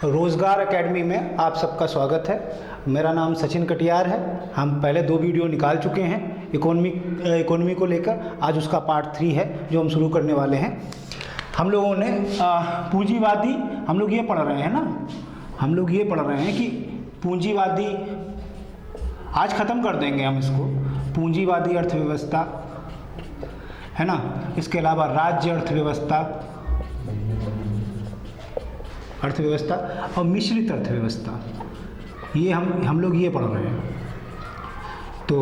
रोज़गार एकेडमी में आप सबका स्वागत है। मेरा नाम सचिन कटियार है। हम पहले 2 वीडियो निकाल चुके हैं इकोनॉमी को लेकर। आज उसका पार्ट 3 है जो हम शुरू करने वाले हैं। हम लोगों ने पूंजीवादी हम लोग ये पढ़ रहे हैं ना, हम लोग ये पढ़ रहे हैं कि पूंजीवादी, आज ख़त्म कर देंगे हम इसको, पूंजीवादी अर्थव्यवस्था है ना, इसके अलावा राज्य अर्थव्यवस्था और मिश्रित अर्थव्यवस्था, ये हम लोग ये पढ़ रहे हैं। तो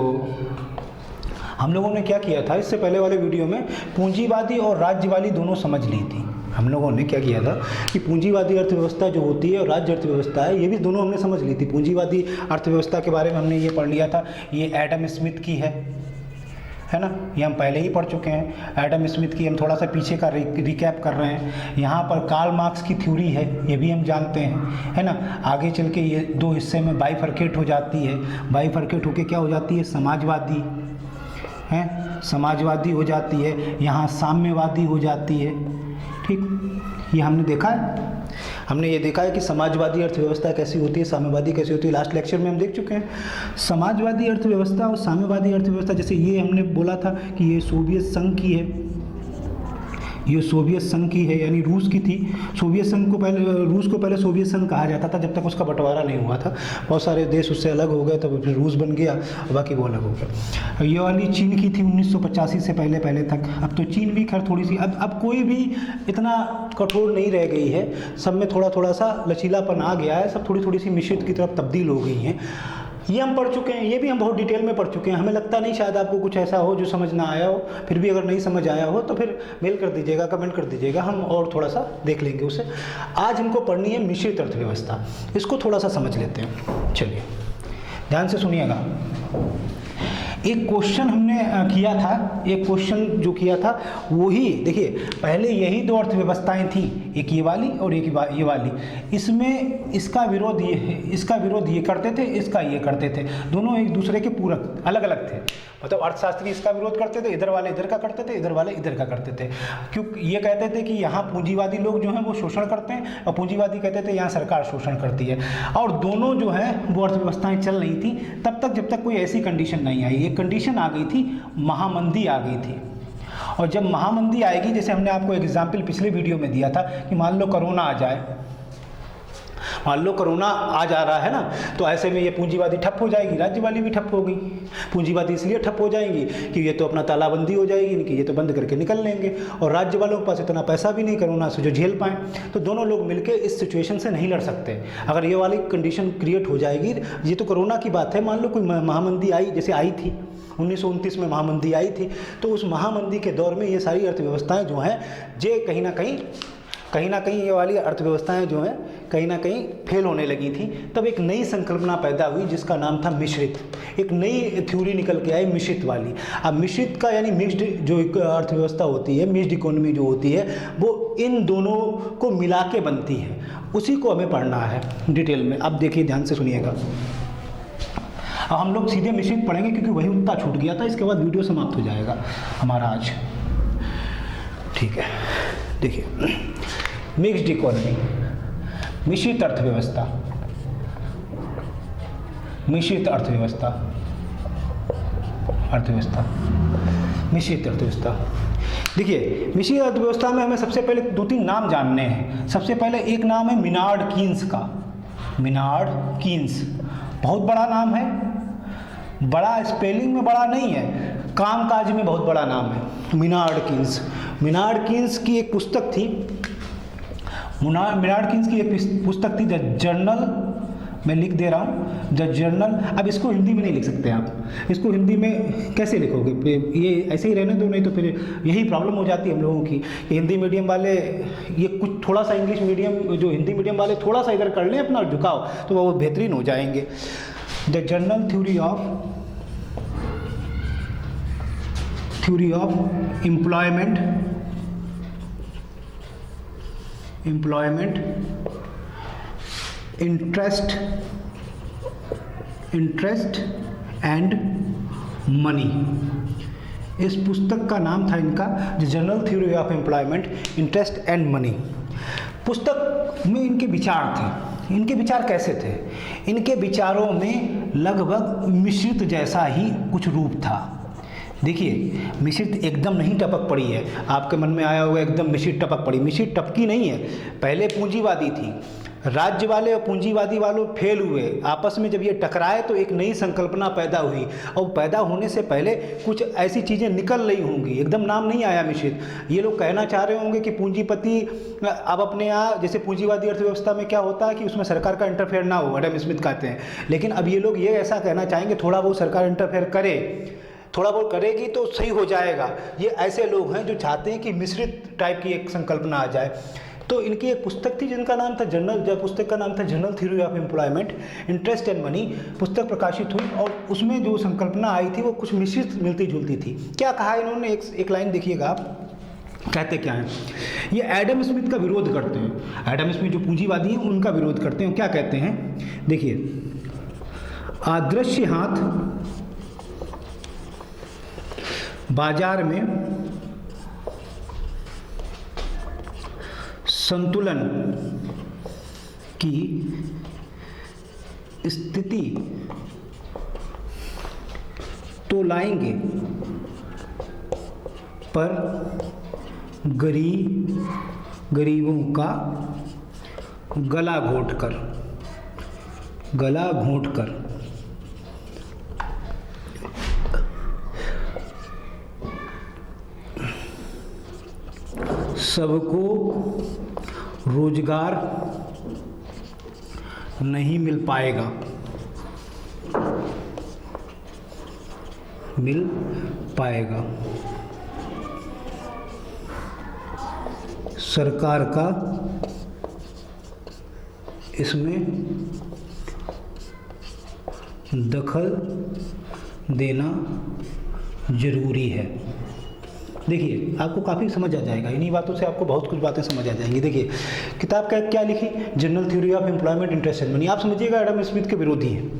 हम लोगों ने क्या किया था, इससे पहले वाले वीडियो में पूंजीवादी और राज्य वाली दोनों समझ ली थी। हम लोगों ने क्या किया था कि पूंजीवादी अर्थव्यवस्था जो होती है और राज्य अर्थव्यवस्था है, ये भी दोनों हमने समझ ली थी। पूंजीवादी अर्थव्यवस्था के बारे में हमने ये पढ़ लिया था, ये एडम स्मिथ की है ना, ये हम पहले ही पढ़ चुके हैं। एडम स्मिथ की हम थोड़ा सा पीछे का रिकैप कर रहे हैं। यहाँ पर कार्ल मार्क्स की थ्योरी है, ये भी हम जानते हैं, है ना। आगे चल के ये 2 हिस्से में बाइफरकेट हो जाती है। बाइफरकेट होके क्या हो जाती है, समाजवादी है, समाजवादी हो जाती है, यहाँ साम्यवादी हो जाती है। ठीक, ये हमने देखा है। हमने ये देखा है कि समाजवादी अर्थव्यवस्था कैसी होती है, साम्यवादी कैसी होती है। लास्ट लेक्चर में हम देख चुके हैं। समाजवादी अर्थव्यवस्था और साम्यवादी अर्थव्यवस्था, जैसे ये हमने बोला था कि ये सोवियत संघ की है, ये सोवियत संघ की है, यानी रूस की थी। सोवियत संघ को पहले, रूस को पहले सोवियत संघ कहा जाता था जब तक उसका बंटवारा नहीं हुआ था। बहुत सारे देश उससे अलग हो गए, तब फिर रूस बन गया और बाकी वो अलग हो गया। ये वाली चीन की थी 1985 से पहले तक। अब तो चीन भी खैर थोड़ी सी, अब कोई भी इतना कठोर नहीं रह गई है, सब में थोड़ा सा लचीलापन आ गया है, सब थोड़ी सी मिश्रित की तरफ तब्दील हो गई हैं। ये हम पढ़ चुके हैं, ये भी हम बहुत डिटेल में पढ़ चुके हैं। हमें लगता नहीं शायद आपको कुछ ऐसा हो जो समझ ना आया हो। फिर भी अगर नहीं समझ आया हो तो फिर मेल कर दीजिएगा, कमेंट कर दीजिएगा, हम और थोड़ा सा देख लेंगे उसे। आज हमको पढ़नी है मिश्रित अर्थव्यवस्था, इसको थोड़ा सा समझ लेते हैं। चलिए ध्यान से सुनिएगा। एक क्वेश्चन हमने किया था, एक क्वेश्चन जो किया था वही देखिए, पहले यही 2 अर्थव्यवस्थाएं थी, एक ये वाली और एक ये वाली। इसमें इसका विरोध ये है, इसका विरोध ये करते थे, इसका ये करते थे। दोनों एक दूसरे के पूरक अलग अलग थे। मतलब अर्थशास्त्री इसका विरोध करते थे, इधर वाले इधर का करते थे, इधर वाले इधर का करते थे। क्योंकि ये कहते थे कि यहाँ पूंजीवादी लोग जो हैं वो शोषण करते हैं, और पूंजीवादी कहते थे यहाँ सरकार शोषण करती है। और दोनों जो है वो अर्थव्यवस्थाएं चल रही थी तब तक, जब तक कोई ऐसी कंडीशन नहीं आई। एक कंडीशन आ गई थी, महामंदी आ गई थी। और जब महामंदी आएगी, जैसे हमने आपको एग्जाम्पल पिछले वीडियो में दिया था कि मान लो कोरोना आ जाए, मान लो कोरोना आ जा रहा है ना, तो ऐसे में ये पूंजीवादी ठप हो जाएगी, राज्य वाली भी ठप होगी। पूंजीवादी इसलिए ठप हो जाएंगी कि ये तो अपना तालाबंदी हो जाएगी इनकी, ये तो बंद करके निकल लेंगे, और राज्य वालों के पास इतना पैसा भी नहीं कोरोना से जो झेल पाएँ। तो दोनों लोग मिलकर इस सिचुएशन से नहीं लड़ सकते। अगर ये वाली कंडीशन क्रिएट हो जाएगी, ये तो कोरोना की बात है, मान लो कोई महामंदी आई, जैसे आई थी 1929 में महामंदी आई थी, तो उस महामंदी के दौर में ये सारी अर्थव्यवस्थाएं जो हैं, जे कहीं ना कहीं ये वाली अर्थव्यवस्थाएं जो हैं कहीं ना कहीं फेल होने लगी थी। तब एक नई संकल्पना पैदा हुई जिसका नाम था मिश्रित। एक नई थ्योरी निकल के आई मिश्रित वाली। अब मिश्रित का यानी मिक्स्ड जो एक अर्थव्यवस्था होती है, मिक्स्ड इकोनॉमी जो होती है, वो इन दोनों को मिला के बनती है। उसी को हमें पढ़ना है डिटेल में। अब देखिए ध्यान से सुनिएगा। अब हम लोग सीधे मिश्रित पढ़ेंगे क्योंकि वही उत्ता छूट गया था, इसके बाद वीडियो समाप्त हो जाएगा हमारा आज। ठीक है, देखिए मिक्स्ड इकोनॉमी, मिश्रित अर्थव्यवस्था, मिश्रित अर्थव्यवस्था, मिश्रित अर्थव्यवस्था। देखिए मिश्रित अर्थव्यवस्था में हमें सबसे पहले 2-3 नाम जानने हैं। सबसे पहले एक नाम है मिनार्ड कीन्स का। मिनार्ड कीन्स बहुत बड़ा नाम है, बड़ा स्पेलिंग में बड़ा नहीं है, कामकाज में बहुत बड़ा नाम है। मिनार्ड कीन्स, मिनार्ड कीन्स की एक पुस्तक थी, मिनार्ड कीन्स की एक पुस्तक थी द जर्नल, मैं लिख दे रहा हूँ द जर्नल। अब इसको हिंदी में नहीं लिख सकते आप, इसको हिंदी में कैसे लिखोगे, ये ऐसे ही रहने दो, नहीं तो फिर यही प्रॉब्लम हो जाती है हम लोगों की। हिंदी मीडियम वाले ये कुछ थोड़ा सा इंग्लिश मीडियम, जो हिंदी मीडियम वाले थोड़ा सा इधर कर लें अपना झुकाव, तो वो बेहतरीन हो जाएंगे। The journal theory of employment, interest and money. इस पुस्तक का नाम था इनका the general theory of employment, interest and money. पुस्तक में इनके विचार थे। इनके विचार कैसे थे? इनके विचारों में लगभग मिश्रित जैसा ही कुछ रूप था। देखिए, मिश्रित एकदम नहीं टपक पड़ी है, आपके मन में आया होगा एकदम मिश्रित टपक पड़ी, मिश्रित टपकी नहीं है। पहले पूंजीवादी थी, राज्य वाले और पूंजीवादी वालों फेल हुए, आपस में जब ये टकराए तो एक नई संकल्पना पैदा हुई, और पैदा होने से पहले कुछ ऐसी चीज़ें निकल रही होंगी, एकदम नाम नहीं आया मिश्रित। ये लोग कहना चाह रहे होंगे कि पूंजीपति अब अपने यहाँ, जैसे पूंजीवादी अर्थव्यवस्था में क्या होता है कि उसमें सरकार का इंटरफेयर ना हो, एडम स्मिथ कहते हैं, लेकिन अब ये लोग ये ऐसा कहना चाहेंगे थोड़ा बहुत सरकार इंटरफेयर करे, थोड़ा बहुत करेगी तो सही हो जाएगा। ये ऐसे लोग हैं जो चाहते हैं कि मिश्रित टाइप की एक संकल्पना आ जाए। तो इनकी एक पुस्तक थी जिनका नाम था पुस्तक का नाम था general theory of employment, interest and money, पुस्तक प्रकाशित हुई और उसमें जो संकल्पना आई थी वो कुछ मिश्रित मिलती जुलती थी। क्या कहा इन्होंने, एक लाइन देखिएगा आप, कहते क्या हैं, ये एडम स्मिथ का विरोध करते हैं। एडम स्मिथ जो पूंजीवादी हैं उनका विरोध करते हैं। क्या कहते हैं, देखिए, अदृश्य हाथ बाजार में संतुलन की स्थिति तो लाएंगे, पर गरीबों का गला घोंटकर सबको रोजगार नहीं मिल पाएगा। सरकार का इसमें दखल देना जरूरी है। देखिए, आपको काफ़ी समझ आ जाएगा, इन्हीं बातों से आपको बहुत कुछ बातें समझ आ जाएंगी। देखिए, किताब का क्या लिखी, general theory of employment, interest and money. आप समझिएगा एडम स्मिथ के विरोधी हैं,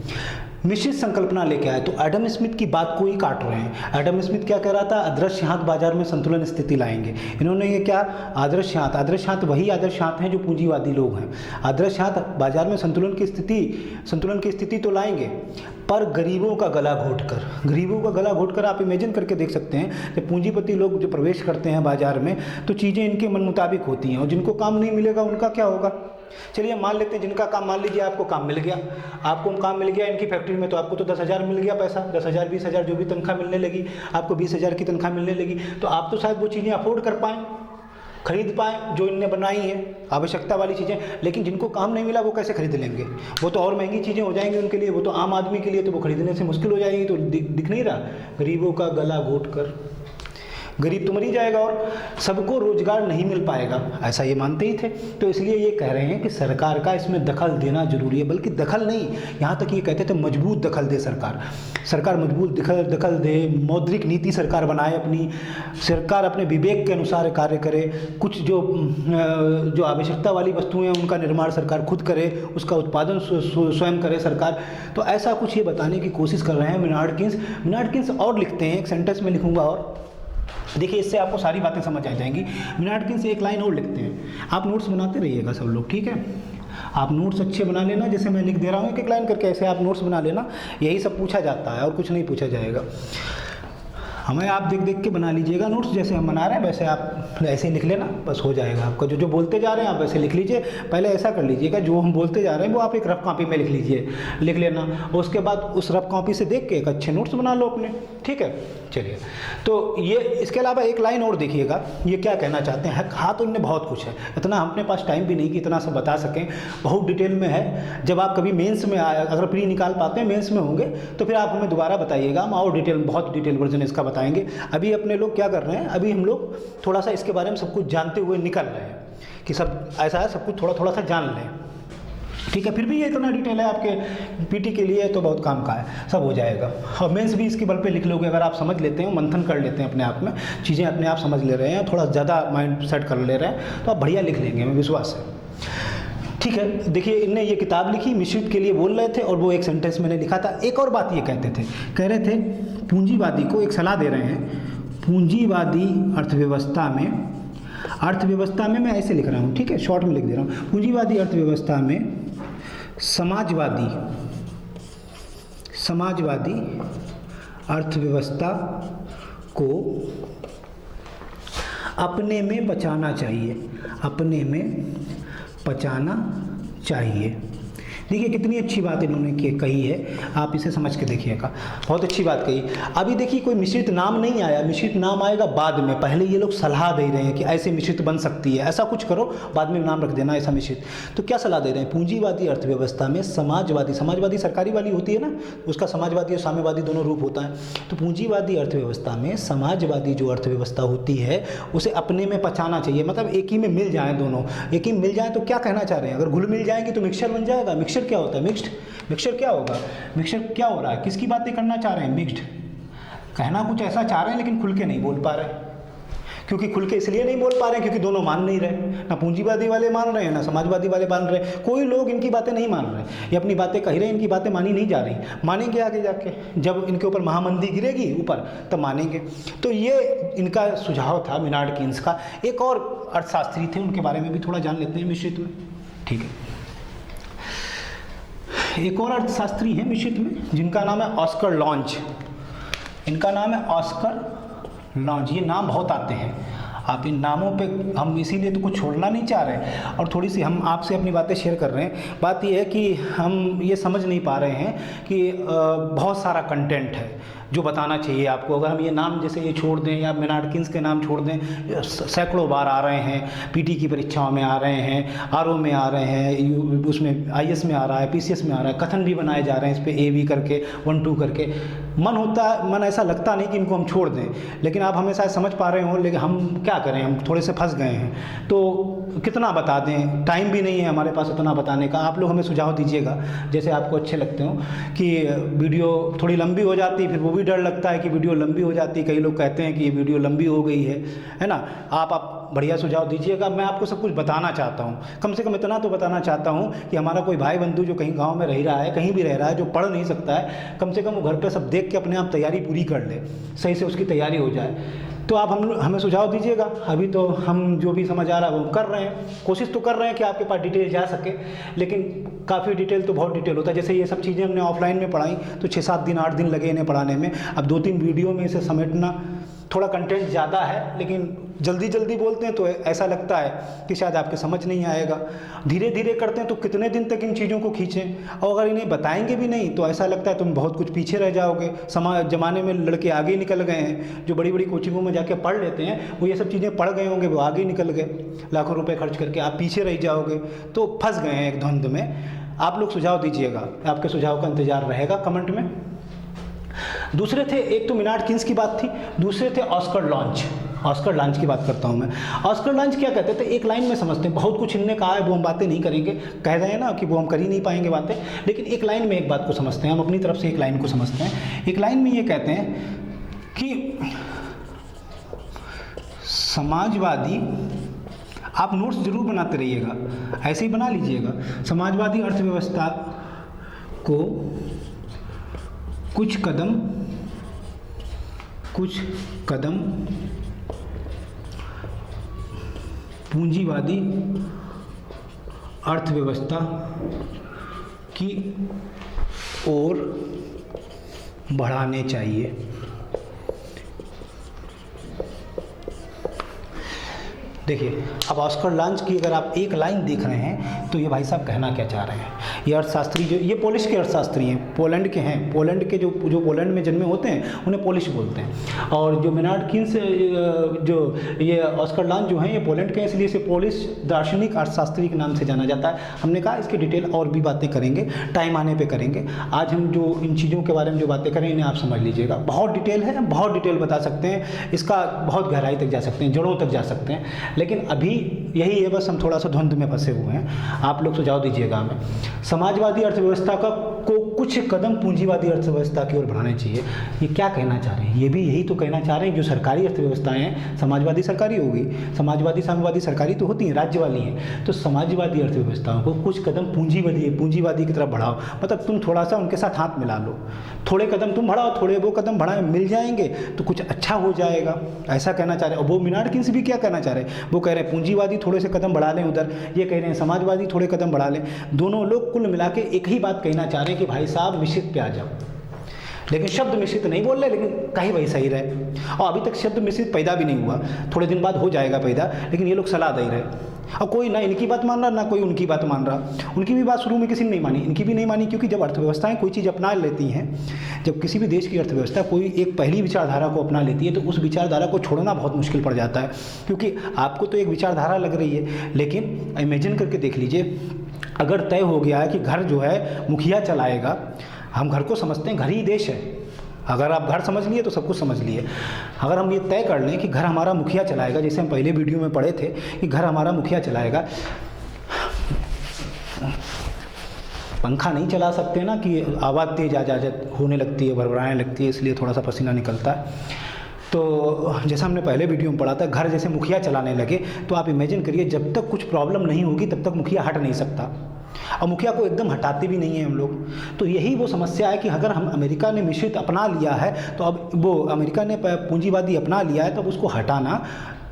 मिश्रित संकल्पना लेके आए, तो एडम स्मिथ की बात को ही काट रहे हैं। एडम स्मिथ क्या कह रहा था, अदृश्य हाथ बाजार में संतुलन स्थिति लाएंगे। इन्होंने ये क्या, आदर्श हाथ वही आदर्श हाथ हैं जो पूंजीवादी लोग हैं। आदर्श हाथ बाजार में संतुलन की स्थिति तो लाएंगे, पर गरीबों का गला घोंटकर आप इमेजिन करके देख सकते हैं, जब पूंजीपति लोग जो प्रवेश करते हैं बाजार में तो चीज़ें इनके मन मुताबिक होती हैं, और जिनको काम नहीं मिलेगा उनका क्या होगा। चलिए मान लेते हैं जिनका काम, मान लीजिए आपको काम मिल गया, इनकी फैक्ट्री में, तो आपको तो 10,000 मिल गया पैसा, 10,000 20,000 जो भी तनख्वाह मिलने लगी, आपको 20,000 की तनख्वाह मिलने लगी, तो आप तो शायद वो चीज़ें अफोर्ड कर पाएँ, खरीद पाएँ जो इनने बनाई हैं आवश्यकता वाली चीज़ें। लेकिन जिनको काम नहीं मिला वो कैसे खरीद लेंगे, वो तो और महंगी चीज़ें हो जाएंगी उनके लिए, वो तो आम आदमी के लिए तो वो खरीदने से मुश्किल हो जाएगी। तो दिख नहीं रहा, गरीबों का गला घोंटकर, गरीब तो मर ही जाएगा और सबको रोजगार नहीं मिल पाएगा, ऐसा ये मानते ही थे। तो इसलिए ये कह रहे हैं कि सरकार का इसमें दखल देना जरूरी है, बल्कि दखल नहीं, यहाँ तक ये कहते थे मजबूत दखल दे सरकार मजबूत दखल दे, मौद्रिक नीति सरकार बनाए अपनी, सरकार अपने विवेक के अनुसार कार्य करे, कुछ जो आवश्यकता वाली वस्तुएं हैं उनका निर्माण सरकार खुद करे, उसका उत्पादन स्वयं करे सरकार। तो ऐसा कुछ ये बताने की कोशिश कर रहे हैं मिनार्ड-किन्स। और लिखते हैं, एक सेंटेंस में लिखूंगा और देखिए, इससे आपको सारी बातें समझ आ जाएंगी। मिनार्ड-किन्स एक लाइन और लिखते हैं, आप नोट्स बनाते रहिएगा सब लोग, ठीक है। आप नोट्स अच्छे बना लेना, जैसे मैं लिख दे रहा हूँ एक लाइन करके, ऐसे आप नोट्स बना लेना, यही सब पूछा जाता है और कुछ नहीं पूछा जाएगा। हमें आप देख के बना लीजिएगा नोट्स, जैसे हम बना रहे हैं वैसे आप ऐसे ही लिख लेना, बस हो जाएगा आपका। जो बोलते जा रहे हैं आप वैसे लिख लीजिए। पहले ऐसा कर लीजिएगा, जो हम बोलते जा रहे हैं वो आप एक रफ कॉपी में लिख लेना, उसके बाद उस रफ कॉपी से देख के एक अच्छे नोट्स बना लो अपने, ठीक है। चलिए, तो ये इसके अलावा एक लाइन और देखिएगा, ये क्या कहना चाहते हैं। हाँ, तो इनमें बहुत कुछ है, इतना अपने पास टाइम भी नहीं कि इतना सब बता सकें, बहुत डिटेल में है। जब आप कभी मेंस में अगर प्री निकाल पाते हैं, मेंस में होंगे तो फिर आप हमें दोबारा बताइएगा, हम और बहुत डिटेल वर्जन इसका बताएंगे। अभी अपने लोग क्या कर रहे हैं, अभी हम लोग थोड़ा सा इसके बारे में सब कुछ जानते हुए निकल रहे हैं कि सब ऐसा है, सब कुछ थोड़ा सा जान लें, ठीक है। फिर भी ये इतना डिटेल है आपके पीटी के लिए तो बहुत काम का है, सब हो जाएगा। और मेंस भी इसके बल पे लिख लोगे अगर आप समझ लेते हैं, मंथन कर लेते हैं अपने आप में, चीज़ें अपने आप समझ ले रहे हैं, थोड़ा ज़्यादा माइंड सेट कर ले रहे हैं, तो आप बढ़िया लिख लेंगे, हमें विश्वास है, ठीक है। देखिए, इनने ये किताब लिखी, मिश्रित के लिए बोल रहे थे, और वो एक सेंटेंस मैंने लिखा था। एक और बात ये कह रहे थे पूंजीवादी को एक सलाह दे रहे हैं, पूंजीवादी अर्थव्यवस्था में मैं ऐसे लिख रहा हूँ, ठीक है, शॉर्ट में लिख दे रहा हूँ। पूंजीवादी अर्थव्यवस्था में समाजवादी अर्थव्यवस्था को अपने में बचाना चाहिए। देखिए कितनी अच्छी बात इन्होंने कही है, आप इसे समझ के देखिएगा, बहुत अच्छी बात कही। अभी देखिए कोई मिश्रित नाम नहीं आया, मिश्रित नाम आएगा बाद में, पहले ये लोग सलाह दे रहे हैं कि ऐसे मिश्रित बन सकती है, ऐसा कुछ करो, बाद में नाम रख देना ऐसा मिश्रित। तो क्या सलाह दे रहे हैं, पूंजीवादी अर्थव्यवस्था में समाजवादी सरकारी वाली होती है ना, उसका समाजवादी और साम्यवादी दोनों रूप होता है। तो पूंजीवादी अर्थव्यवस्था में समाजवादी जो अर्थव्यवस्था होती है उसे अपने में पचाना चाहिए, मतलब एक ही में मिल जाए, दोनों एक ही मिल जाए। तो क्या कहना चाह रहे हैं, अगर घुल मिल जाएंगे तो मिक्सचर बन जाएगा। मिक्सचर क्या होता है, मिक्सचर क्या होगा, मिक्सचर क्या हो रहा है, किसकी बातें करना चाह रहे हैं, मिक्स्ड। कहना कुछ ऐसा चाह रहे हैं लेकिन खुल के नहीं बोल पा रहे, क्योंकि खुल के इसलिए नहीं बोल पा रहे क्योंकि दोनों मान नहीं रहे, ना पूंजीवादी वाले मान रहे हैं ना समाजवादी वाले मान रहे हैं। कोई लोग इनकी बातें नहीं मान रहे, ये अपनी बातें कह रहे हैं, इनकी बातें मानी नहीं जा रही, मानेंगे आगे जाके जब इनके ऊपर महामंदी गिरेगी ऊपर तब मानेंगे। तो ये इनका सुझाव था मिनार्ड कीन्स का। एक और अर्थशास्त्री थे, उनके बारे में भी थोड़ा जान लेते हैं मिश्रित में, ठीक है। एक और अर्थशास्त्री हैं मिश्रित में जिनका नाम है ऑस्कर लॉन्च। इनका नाम है ऑस्कर लॉन्च। ये नाम बहुत आते हैं, आप इन नामों पे हम इसीलिए तो कुछ छोड़ना नहीं चाह रहे और थोड़ी सी हम आपसे अपनी बातें शेयर कर रहे हैं। बात ये है कि हम ये समझ नहीं पा रहे हैं कि बहुत सारा कंटेंट है जो बताना चाहिए आपको। अगर हम ये नाम जैसे ये छोड़ दें या मिनार्ड कीन्स के नाम छोड़ दें, सैकड़ों बार आ रहे हैं, पीटी की परीक्षाओं में आ रहे हैं, आरओ में आ रहे हैं, उसमें आईएएस में आ रहा है, पीसीएस में आ रहा है, कथन भी बनाए जा रहे हैं इस पर ए बी करके 1 2 करके। मन ऐसा लगता नहीं कि इनको हम छोड़ दें, लेकिन आप हमें शायद समझ पा रहे हो, लेकिन हम क्या करें, हम थोड़े से फंस गए हैं। तो कितना बता दें, टाइम भी नहीं है हमारे पास उतना बताने का। आप लोग हमें सुझाव दीजिएगा जैसे आपको अच्छे लगते हो, कि वीडियो थोड़ी लंबी हो जाती है, फिर वो भी डर लगता है कि वीडियो लंबी हो जाती है, कई लोग कहते हैं कि ये वीडियो लंबी हो गई है ना। आप बढ़िया सुझाव दीजिएगा। मैं आपको सब कुछ बताना चाहता हूँ, कम से कम इतना तो बताना चाहता हूँ कि हमारा कोई भाई बंधु जो कहीं गांव में रह रहा है, कहीं भी रह रहा है, जो पढ़ नहीं सकता है, कम से कम वो घर पे सब देख के अपने आप तैयारी पूरी कर ले, सही से उसकी तैयारी हो जाए। तो आप हमें सुझाव दीजिएगा। अभी तो हम जो भी समझ आ रहा है वो कर रहे हैं, कोशिश तो कर रहे हैं कि आपके पास डिटेल जा सके, लेकिन काफ़ी डिटेल तो बहुत डिटेल होता है। जैसे ये सब चीज़ें हमने ऑफलाइन में पढ़ाई तो 6-7 दिन 8 दिन लगे इन्हें पढ़ाने में। अब 2-3 वीडियो में इसे समेटना, थोड़ा कंटेंट ज़्यादा है लेकिन जल्दी बोलते हैं तो ऐसा लगता है कि शायद आपके समझ नहीं आएगा। धीरे धीरे करते हैं तो कितने दिन तक इन चीज़ों को खींचें, और अगर इन्हें बताएंगे भी नहीं तो ऐसा लगता है तुम बहुत कुछ पीछे रह जाओगे। ज़माने में लड़के आगे निकल गए हैं, जो बड़ी बड़ी कोचिंगों में जाके पढ़ लेते हैं वो ये सब चीज़ें पढ़ गए होंगे, वो आगे निकल गए लाखों रुपये खर्च करके, आप पीछे रह जाओगे, तो फंस गए हैं एक धुंध में। आप लोग सुझाव दीजिएगा, आपके सुझाव का इंतज़ार रहेगा कमेंट में। दूसरे थे, एक तो मिनार्ड कीन्स की बात थी, दूसरे थे ऑस्कर लॉन्च। ऑस्कर लॉन्च की बात करता हूँ मैं। ऑस्कर लॉन्च क्या कहते थे, एक लाइन में समझते हैं, बहुत कुछ इनने कहा है वो हम बातें नहीं करेंगे, कह रहे हैं ना कि वो हम कर ही नहीं पाएंगे बातें, लेकिन एक लाइन में एक बात को समझते हैं, हम अपनी तरफ से एक लाइन को समझते हैं। एक लाइन में ये कहते हैं कि समाजवादी, आप नोट्स जरूर बनाते रहिएगा, ऐसे ही बना लीजिएगा, समाजवादी अर्थव्यवस्था को कुछ कदम पूंजीवादी अर्थव्यवस्था की ओर बढ़ाने चाहिए। देखिए, अब ऑस्कर लॉन्च की अगर आप एक लाइन देख रहे हैं तो ये भाई साहब कहना क्या चाह रहे हैं। ये अर्थशास्त्री जो, ये पोलिश के अर्थशास्त्री हैं, पोलैंड के हैं, पोलैंड के जो पोलैंड में जन्मे होते हैं उन्हें पोलिश बोलते हैं। और जो मिनार्ड कीन्स, जो ये ऑस्कर लॉन्च जो हैं ये पोलैंड के हैं, इसलिए इसे पोलिश दार्शनिक अर्थशास्त्री के नाम से जाना जाता है। हमने कहा इसकी डिटेल और भी बातें करेंगे, टाइम आने पर करेंगे। आज हम जो इन चीज़ों के बारे में जो बातें करें इन्हें आप समझ लीजिएगा, बहुत डिटेल है, बहुत डिटेल बता सकते हैं, इसका बहुत गहराई तक जा सकते हैं, जड़ों तक जा सकते हैं, लेकिन अभी यही है, बस हम थोड़ा सा धुंध में फंसे हुए हैं। आप लोग सुझाव दीजिएगा हमें। समाजवादी अर्थव्यवस्था को कुछ कदम पूंजीवादी अर्थव्यवस्था की ओर बढ़ाने चाहिए, ये क्या कहना चाह रहे हैं, ये भी यही तो कहना चाह रहे हैं। जो सरकारी अर्थव्यवस्थाएं हैं, समाजवादी सरकारी होगी, समाजवादी साम्यवादी सरकारी तो होती हैं, राज्य वाली हैं, तो समाजवादी अर्थव्यवस्थाओं को कुछ कदम पूंजीवादी की तरफ बढ़ाओ। मतलब तुम थोड़ा सा उनके साथ हाथ मिला लो, थोड़े कदम तुम बढ़ाओ, थोड़े वो कदम बढ़ाएं, मिल जाएंगे तो कुछ अच्छा हो जाएगा, ऐसा कहना चाह रहे हैं। और वो मिनार्ड कीन्स भी क्या कहना चाह रहे हैं, वो कह रहे हैं पूंजीवादी थोड़े से कदम बढ़ा लें उधर, ये कह रहे हैं समाजवादी थोड़े कदम बढ़ा लें। दोनों लोग कुल मिला के एक ही बात कहना चाह रहे हैं कि भाई साहब मिश्रित पे आ जाओ, लेकिन शब्द मिश्रित नहीं बोल रहे, लेकिन कहीं वही सही रहे। और अभी तक शब्द मिश्रित पैदा भी नहीं हुआ, थोड़े दिन बाद हो जाएगा पैदा, लेकिन ये लोग सलाह दे रहे। और कोई ना इनकी बात मान रहा ना कोई उनकी बात मान रहा। उनकी भी बात शुरू में किसी ने नहीं मानी, इनकी भी नहीं मानी, क्योंकि जब अर्थव्यवस्थाएं कोई चीज़ अपना लेती हैं, जब किसी भी देश की अर्थव्यवस्था कोई एक पहली विचारधारा को अपना लेती है तो उस विचारधारा को छोड़ना बहुत मुश्किल पड़ जाता है। क्योंकि आपको तो एक विचारधारा लग रही है, लेकिन इमेजिन करके देख लीजिए, अगर तय हो गया है कि घर जो है मुखिया चलाएगा, हम घर को समझते हैं घर ही देश है, अगर आप घर समझ लिए तो सब कुछ समझ लिए। अगर हम ये तय कर लें कि घर हमारा मुखिया चलाएगा, जैसे हम पहले वीडियो में पढ़े थे कि घर हमारा मुखिया चलाएगा, पंखा नहीं चला सकते ना कि आवाज़ तेज आ होने लगती है, भरभराने लगती है, इसलिए थोड़ा सा पसीना निकलता है। तो जैसा हमने पहले वीडियो में पढ़ा था, घर जैसे मुखिया चलाने लगे तो आप इमेजिन करिए, जब तक कुछ प्रॉब्लम नहीं होगी तब तक मुखिया हट नहीं सकता, और मुखिया को एकदम हटाते भी नहीं हैं हम लोग। तो यही वो समस्या है कि अगर हम अमेरिका ने मिश्रित अपना लिया है तो अब वो अमेरिका ने पूंजीवादी अपना लिया है तो अब उसको हटाना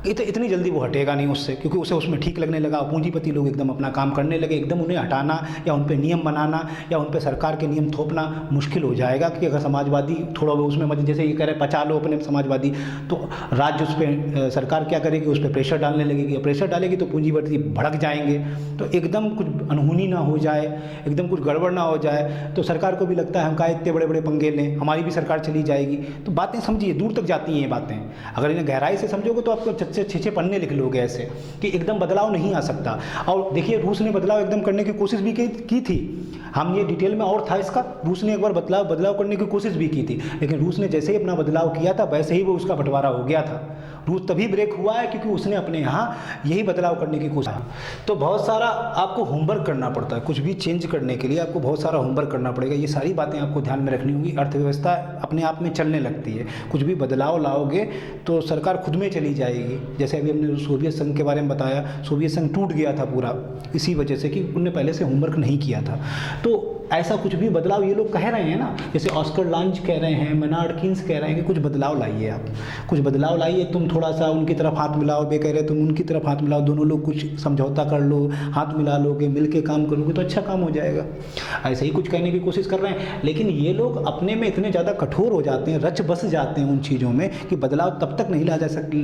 इतनी जल्दी वो हटेगा नहीं उससे, क्योंकि उसे उसमें ठीक लगने लगा। पूंजीपति लोग एकदम अपना काम करने लगे, एकदम उन्हें हटाना या उन पे नियम बनाना या उन पे सरकार के नियम थोपना मुश्किल हो जाएगा। कि अगर समाजवादी थोड़ा वो उसमें मत, जैसे ये कह रहे पचा लो अपने समाजवादी, तो राज्य उस पर सरकार क्या करेगी, उस पर प्रेशर डालने लगेगी, प्रेशर डालेगी तो पूंजीपति भड़क जाएंगे। तो एकदम कुछ अनहोनी ना हो जाए, एकदम कुछ गड़बड़ ना हो जाए, तो सरकार को भी लगता है हम का इतने बड़े बड़े पंगे लें, हमारी भी सरकार चली जाएगी। तो बातें समझिए, दूर तक जाती हैं ये बातें। अगर इन्हें गहराई से समझोगे तो आपको 6 पन्ने लिख लोगे ऐसे कि एकदम बदलाव नहीं आ सकता। और देखिए, रूस ने बदलाव एकदम करने की कोशिश भी की थी, हम ये डिटेल में और था इसका। रूस ने एक बार बदलाव करने की कोशिश भी की थी, लेकिन रूस ने जैसे ही अपना बदलाव किया था वैसे ही वो उसका बंटवारा हो गया था। रूस तभी ब्रेक हुआ है क्योंकि उसने अपने यहाँ यही बदलाव करने की कोशिश। तो बहुत सारा आपको होमवर्क करना पड़ता है, कुछ भी चेंज करने के लिए आपको बहुत सारा होमवर्क करना पड़ेगा। ये सारी बातें आपको ध्यान में रखनी होगी। अर्थव्यवस्था अपने आप में चलने लगती है, कुछ भी बदलाव लाओगे तो सरकार खुद में चली जाएगी। जैसे अभी हमने सोवियत संघ के बारे में बताया, सोवियत संघ टूट गया था पूरा इसी वजह से कि उन्होंने पहले से होमवर्क नहीं किया था। तो ऐसा कुछ भी बदलाव ये लोग कह रहे हैं ना, जैसे ऑस्कर लांज कह रहे हैं, मेनार्ड कीन्स कह रहे हैं कि कुछ बदलाव लाइए, आप कुछ बदलाव लाइए, तुम थोड़ा सा उनकी तरफ हाथ मिलाओ, वे कह रहे तुम उनकी तरफ हाथ मिलाओ, दोनों लोग कुछ समझौता कर लो, हाथ मिला लोगे, मिल के काम करोगे तो अच्छा काम हो जाएगा। ऐसे ही कुछ कहने की कोशिश कर रहे हैं, लेकिन ये लोग अपने में इतने ज़्यादा कठोर हो जाते हैं, रच बस जाते हैं उन चीज़ों में कि बदलाव तब तक नहीं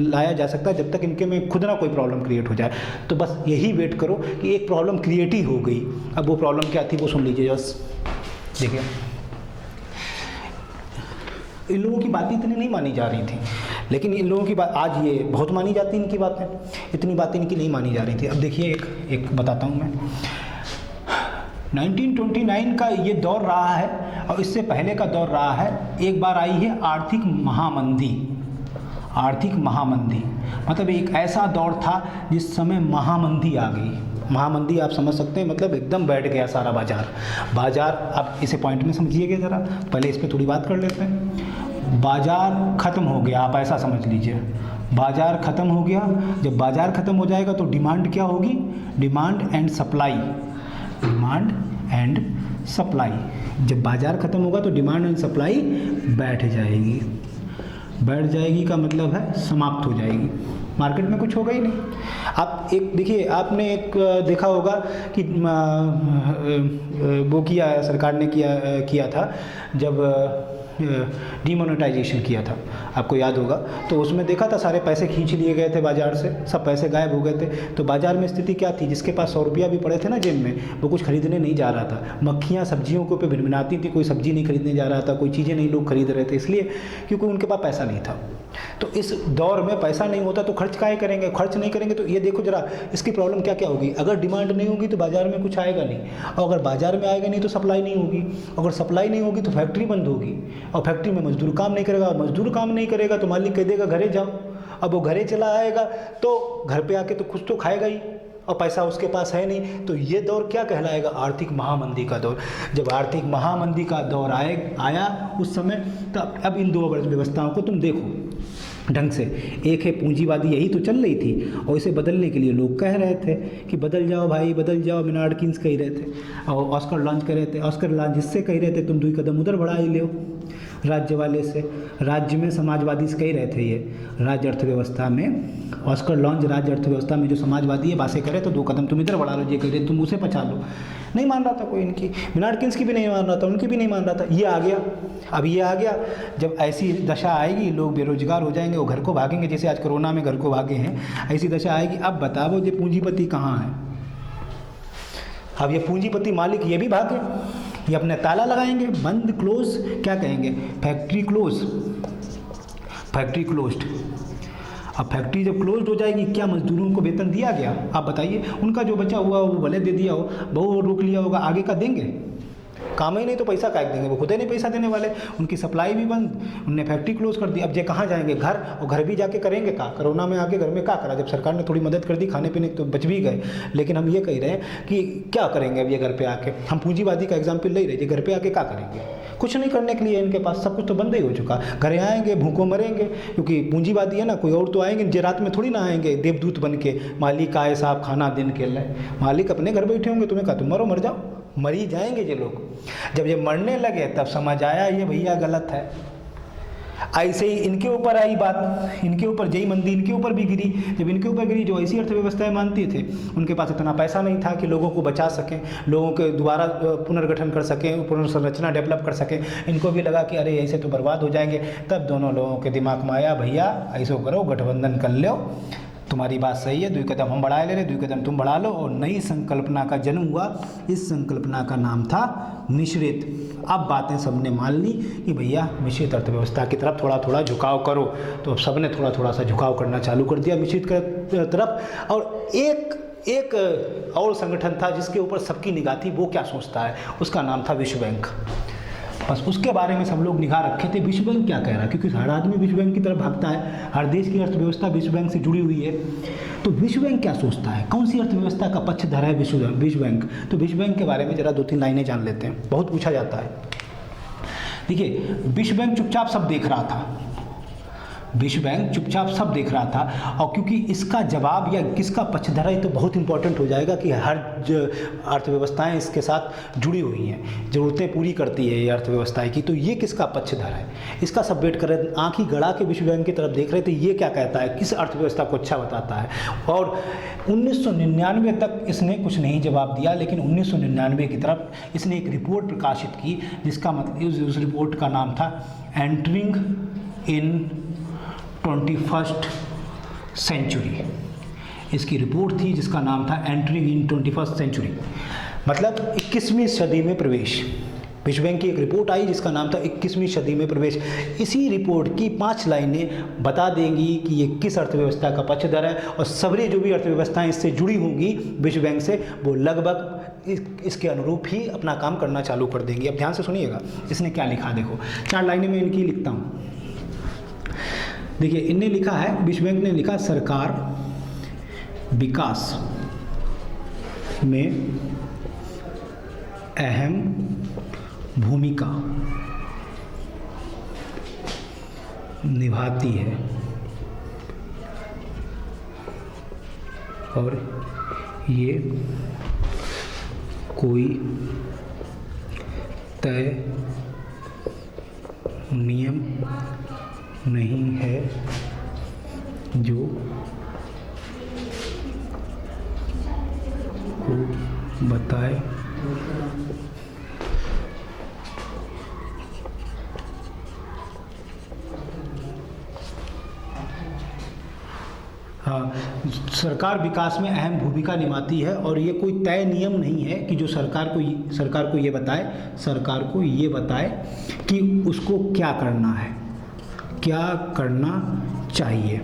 लाया जा सकता जब तक इनके में खुद ना कोई प्रॉब्लम क्रिएट हो जाए। तो बस यही वेट करो कि एक प्रॉब्लम क्रिएट ही हो गई। अब वो प्रॉब्लम क्या थी वो सुन लीजिए बस। देखिए, इन लोगों की बातें इतनी नहीं मानी जा रही थी, लेकिन इन लोगों की बात आज ये बहुत मानी जाती है। इनकी बातें, इतनी बातें इनकी नहीं मानी जा रही थी। अब देखिए, एक बताता हूँ मैं। 1929 का ये दौर रहा है और इससे पहले का दौर रहा है। एक बार आई है आर्थिक महामंदी। आर्थिक महामंदी मतलब एक ऐसा दौर था जिस समय महामंदी आ गई। महामंदी आप समझ सकते हैं, मतलब एकदम बैठ गया सारा बाजार। अब इसे पॉइंट में समझिएगा ज़रा, पहले इस पर थोड़ी बात कर लेते हैं। बाजार ख़त्म हो गया, आप ऐसा समझ लीजिए, बाजार ख़त्म हो गया। जब बाजार ख़त्म हो जाएगा तो डिमांड क्या होगी? Demand and supply. Demand and supply. जब बाजार ख़त्म होगा तो डिमांड एंड सप्लाई बैठ जाएगी। बैठ जाएगी का मतलब है समाप्त हो जाएगी, मार्केट में कुछ होगा ही नहीं। आप एक देखिए, आपने एक देखा होगा कि वो किया, सरकार ने किया था जब डीमोनेटाइजेशन किया था, आपको याद होगा। तो उसमें देखा था सारे पैसे खींच लिए गए थे बाज़ार से, सब पैसे गायब हो गए थे। तो बाज़ार में स्थिति क्या थी? जिसके पास 100 रुपया भी पड़े थे ना जेब में, वो कुछ खरीदने नहीं जा रहा था। मक्खियाँ सब्जियों के ऊपर भिनभिनाती थी, कोई सब्जी नहीं खरीदने जा रहा था, कोई चीज़ें नहीं लोग खरीद रहे थे, इसलिए क्योंकि उनके पास पैसा नहीं था। तो इस दौर में पैसा नहीं होता तो खर्च काहे करेंगे? खर्च नहीं करेंगे तो ये देखो जरा इसकी प्रॉब्लम क्या क्या होगी। अगर डिमांड नहीं होगी तो बाज़ार में कुछ आएगा नहीं, और अगर बाज़ार में आएगा नहीं तो सप्लाई नहीं होगी, अगर सप्लाई नहीं होगी तो फैक्ट्री बंद होगी, और फैक्ट्री में मजदूर काम नहीं करेगा, मजदूर काम नहीं करेगा तो मालिक कह देगा घरे जाओ। अब वो घरे चला आएगा तो घर पे आके तो कुछ तो खाएगा ही, और पैसा उसके पास है नहीं। तो ये दौर क्या कहलाएगा? आर्थिक महामंदी का दौर। जब आर्थिक महामंदी का दौर आया उस समय, तब अब इन दो व्यवस्थाओं को तुम देखो ढंग से। एक है पूंजीवादी, यही तो चल रही थी, और इसे बदलने के लिए लोग कह रहे थे कि बदल जाओ भाई, बदल जाओ। मेनार्ड कीन्स कह रहे थे, और ऑस्कर लांज कह रहे थे। ऑस्कर लांज इससे कह रहे थे तुम 2 कदम उधर बढ़ा ही लो, राज्य वाले से। राज्य में समाजवादी से कह रहे थे ये, राज्य अर्थव्यवस्था में ऑस्कर लॉन्ज राज्य अर्थव्यवस्था में जो समाजवादी है बातें करे तो 2 कदम तुम इधर बढ़ा लो, ये करे तुम उसे पचा लो। नहीं मान रहा था कोई इनकी, मिनार्किन्स की भी नहीं मान रहा था, उनकी भी नहीं मान रहा था। ये आ गया, अब ये आ गया। जब ऐसी दशा आएगी, लोग बेरोजगार हो जाएंगे, वो घर को भागेंगे, जैसे आज कोरोना में घर को भागे हैं, ऐसी दशा आएगी। अब बताओ ये पूंजीपति कहाँ है? अब ये पूंजीपति मालिक ये भी भागे, ये अपने ताला लगाएंगे, बंद, क्लोज, क्या कहेंगे, फैक्ट्री क्लोज, फैक्ट्री क्लोज्ड। अब फैक्ट्री जब क्लोज हो जाएगी, क्या मजदूरों को वेतन दिया गया? आप बताइए। उनका जो बचा हुआ वो भले दे दिया हो, बहु रोक लिया होगा, आगे का देंगे? काम ही नहीं तो पैसा काट देंगे, वो खुद ही नहीं पैसा देने वाले। उनकी सप्लाई भी बंद, उनने फैक्ट्री क्लोज कर दी। अब ये कहाँ जाएंगे? घर, और घर भी जाके करेंगे का? कोरोना में आके घर में क्या करा? जब सरकार ने थोड़ी मदद कर दी खाने पीने तो बच भी गए, लेकिन हम ये कह रहे हैं कि क्या करेंगे अब ये घर पे आके? हम पूंजीवादी का एग्जाम्पल ले रहे, घर पे आके क्या करेंगे? कुछ नहीं करने के लिए इनके पास, सब कुछ तो बंद ही हो चुका। घर आएंगे भूखों मरेंगे, क्योंकि पूंजीवादी है ना, कोई और तो आएंगे, जे रात में थोड़ी ना आएंगे देवदूत बन के, मालिक आए साहब खाना दिन के लिए। मालिक अपने घर बैठे होंगे, तुम्हें कहा तुम मरो, मर जाओ, मर ही जाएंगे ये लोग। जब ये मरने लगे तब समझ आया ये भैया गलत है। ऐसे ही इनके ऊपर आई बात, इनके ऊपर जय मंदी इनके ऊपर भी गिरी। जब इनके ऊपर गिरी, जो ऐसी अर्थव्यवस्थाएं मानते थे, उनके पास इतना पैसा नहीं था कि लोगों को बचा सकें, लोगों के दोबारा पुनर्गठन कर सकें, पुनर्संरचना डेवलप कर सकें। इनको भी लगा कि अरे ऐसे तो बर्बाद हो जाएंगे। तब दोनों लोगों के दिमाग में आया, भैया ऐसा करो, गठबंधन कर लो, तुम्हारी बात सही है, 2 कदम हम बढ़ा ले रहे, 2 कदम तुम बढ़ा लो। और नई संकल्पना का जन्म हुआ। इस संकल्पना का नाम था मिश्रित। अब बातें सबने मान ली कि भैया मिश्रित अर्थव्यवस्था की तरफ थोड़ा थोड़ा झुकाव करो, तो अब सबने थोड़ा थोड़ा सा झुकाव करना चालू कर दिया मिश्रित तरफ। और एक और संगठन था जिसके ऊपर सबकी निगाह थी, वो क्या सोचता है, उसका नाम था विश्व बैंक। बस उसके बारे में सब लोग निगाह रखे थे, विश्व बैंक क्या कह रहा है, क्योंकि हर आदमी विश्व बैंक की तरफ भागता है, हर देश की अर्थव्यवस्था विश्व बैंक से जुड़ी हुई है। तो विश्व बैंक क्या सोचता है, कौन सी अर्थव्यवस्था का पक्षधर है विश्व बैंक? तो विश्व बैंक के बारे में जरा 2-3 लाइनें जान लेते हैं, बहुत पूछा जाता है। देखिए, विश्व बैंक चुपचाप सब देख रहा था, विश्व बैंक चुपचाप सब देख रहा था। और क्योंकि इसका जवाब या किसका पक्षधर है तो बहुत इंपॉर्टेंट हो जाएगा कि हर अर्थव्यवस्थाएं इसके साथ जुड़ी हुई हैं, ज़रूरतें पूरी करती है ये अर्थव्यवस्थाएं की, तो ये किसका पक्षधर है, इसका सब वेट कर रहे, आँख ही गड़ा के विश्व बैंक की तरफ देख रहे थे, ये क्या कहता है, किस अर्थव्यवस्था को अच्छा बताता है। और 1999 तक इसने कुछ नहीं जवाब दिया, लेकिन 1999 की तरफ इसने एक रिपोर्ट प्रकाशित की, जिसका मतलब उस रिपोर्ट का नाम था एंटरिंग इन 21st सेंचुरी। इसकी रिपोर्ट थी जिसका नाम था एंटरिंग इन 21st सेंचुरी, मतलब 21वीं सदी में प्रवेश। विश्व बैंक की एक रिपोर्ट आई जिसका नाम था 21वीं सदी में प्रवेश। इसी रिपोर्ट की 5 लाइनें बता देंगी कि ये किस अर्थव्यवस्था का पक्षधर है, और सभी जो भी अर्थव्यवस्थाएं इससे जुड़ी होंगी विश्व बैंक से, वो लगभग इसके अनुरूप ही अपना काम करना चालू कर देंगी। अब ध्यान से सुनिएगा इसने क्या लिखा, देखो 4 लाइनें मैं इनकी लिखता हूँ। देखिए, इनने लिखा है, विश्व बैंक ने लिखा, सरकार विकास में अहम भूमिका निभाती है और ये कोई तय नियम नहीं है जो को बताए हाँ, सरकार विकास में अहम भूमिका निभाती है और ये कोई तय नियम नहीं है कि जो सरकार को ये बताए कि उसको क्या करना है, क्या करना चाहिए।